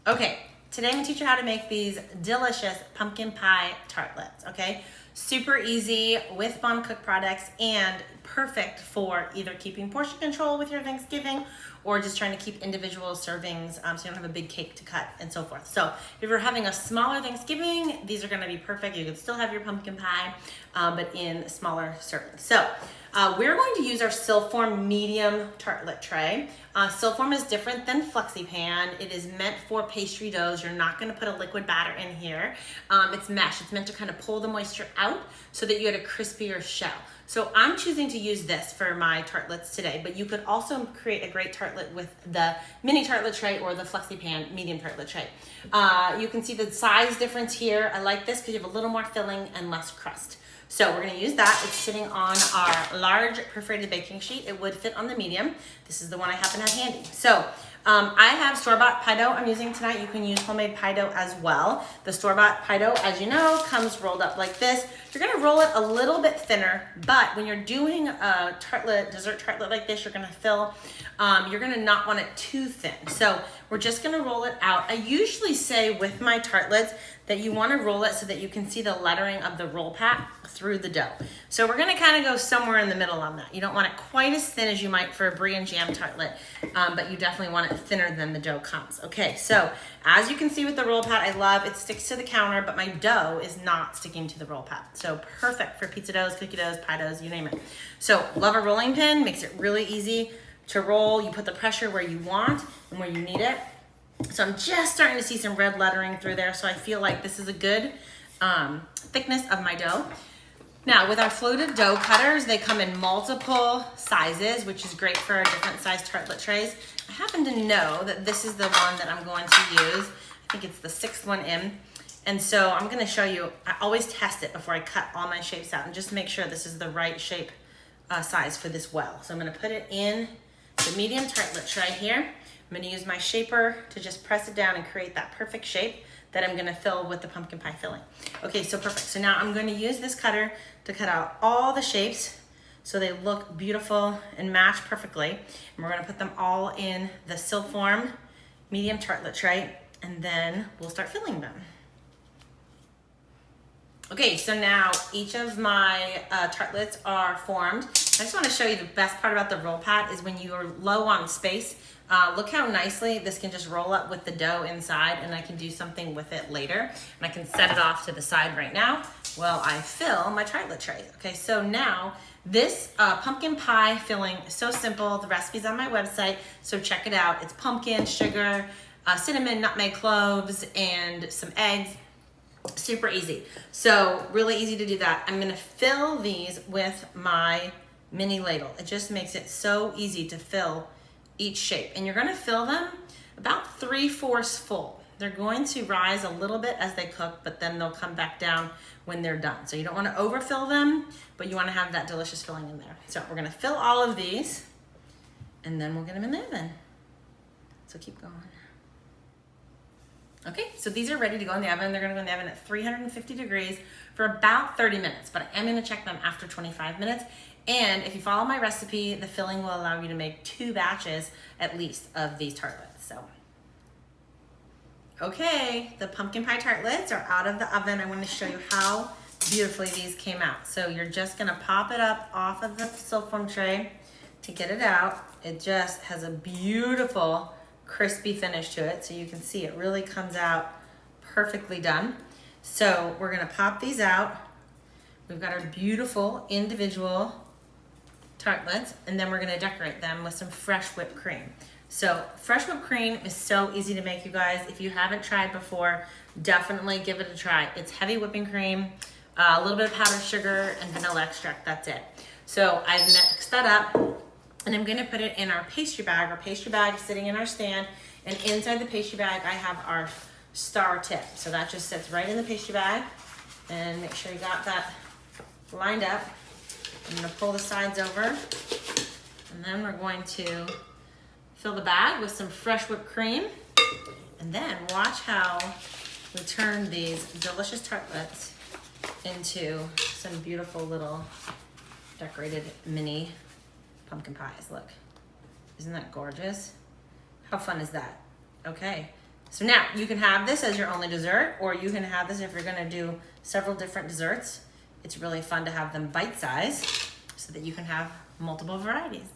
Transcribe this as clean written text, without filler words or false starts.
Okay, today I'm gonna teach you how to make these delicious pumpkin pie tartlets, okay? Super easy with Mom Cook products and perfect for either keeping portion control with your Thanksgiving or just trying to keep individual servings so you don't have a big cake to cut and so forth. So if you're having a smaller Thanksgiving, these are gonna be perfect. You can still have your pumpkin pie, but in smaller servings. So we're going to use our Silform medium tartlet tray. Silform is different than FlexiPan. It is meant for pastry doughs. You're not gonna put a liquid batter in here. It's mesh. It's meant to kind of pull the moisture out so that you get a crispier shell. So I'm choosing to use this for my tartlets today, but you could also create a great tartlet with the mini tartlet tray or the FlexiPan medium tartlet tray. You can see the size difference here. I like this because you have a little more filling and less crust. So we're gonna use that. It's sitting on our large perforated baking sheet. It would fit on the medium. This is the one I happen to have handy. So I have store-bought pie dough I'm using tonight. You can use homemade pie dough as well. The store-bought pie dough, as you know, comes rolled up like this. You're gonna roll it a little bit thinner, but when you're doing a tartlet, dessert tartlet like this, you're gonna fill, you're gonna not want it too thin. So we're just gonna roll it out. I usually say with my tartlets that you wanna roll it so that you can see the lettering of the roll pat through the dough. So we're gonna kind of go somewhere in the middle on that. You don't want it quite as thin as you might for a brie and jam tartlet, but you definitely want it thinner than the dough comes. Okay, so as you can see with the roll pat, I love it sticks to the counter, but my dough is not sticking to the roll pat. So perfect for pizza doughs, cookie doughs, pie doughs, you name it. So love a rolling pin, makes it really easy to roll. You put the pressure where you want and where you need it. So I'm just starting to see some red lettering through there, so I feel like this is a good thickness of my dough. Now, with our floated dough cutters, they come in multiple sizes, which is great for our different size tartlet trays. I happen to know that this is the one that I'm going to use. I think it's the 6th one in. And so I'm gonna show you, I always test it before I cut all my shapes out and just make sure this is the right shape size for this well. So I'm gonna put it in the medium tartlet tray here. I'm gonna use my shaper to just press it down and create that perfect shape that I'm gonna fill with the pumpkin pie filling. Okay, so perfect. So now I'm gonna use this cutter to cut out all the shapes so they look beautiful and match perfectly. And we're gonna put them all in the Silform medium tartlet tray, and then we'll start filling them. Okay, so now each of my tartlets are formed. I just wanna show you the best part about the roll pat is when you are low on space, look how nicely this can just roll up with the dough inside, and I can do something with it later. And I can set it off to the side right now while I fill my tartlet tray. Okay, so now this pumpkin pie filling is so simple. The recipe's on my website, so check it out. It's pumpkin, sugar, cinnamon, nutmeg, cloves, and some eggs. Super easy. So really easy to do that. I'm gonna fill these with my mini ladle. It just makes it so easy to fill each shape. And you're gonna fill them about 3/4 full. They're going to rise a little bit as they cook, but then they'll come back down when they're done. So you don't wanna overfill them, but you wanna have that delicious filling in there. So we're gonna fill all of these, and then we'll get them in the oven. So keep going. Okay, so these are ready to go in the oven. They're gonna go in the oven at 350 degrees for about 30 minutes, but I am gonna check them after 25 minutes. And if you follow my recipe, the filling will allow you to make 2 batches at least of these tartlets. So, okay, the pumpkin pie tartlets are out of the oven. I wanna show you how beautifully these came out. So you're just gonna pop it up off of the Silform tray to get it out. It just has a beautiful crispy finish to it, so you can see it really comes out perfectly done. So we're gonna pop these out. We've got our beautiful individual tartlets, and then we're gonna decorate them with some fresh whipped cream. So fresh whipped cream is so easy to make, you guys. If you haven't tried before, definitely give it a try. It's heavy whipping cream, a little bit of powdered sugar, and vanilla extract, that's it. So I've mixed that up, and I'm gonna put it in our pastry bag. Our pastry bag is sitting in our stand, and inside the pastry bag, I have our star tip. So that just sits right in the pastry bag, and make sure you got that lined up. I'm gonna pull the sides over, and then we're going to fill the bag with some fresh whipped cream, and then watch how we turn these delicious tartlets into some beautiful little decorated mini pumpkin pies. Look, isn't that gorgeous? How fun is that? Okay, So now you can have this as your only dessert, or you can have this if you're gonna do several different desserts. It's really fun to have them bite-sized so that you can have multiple varieties.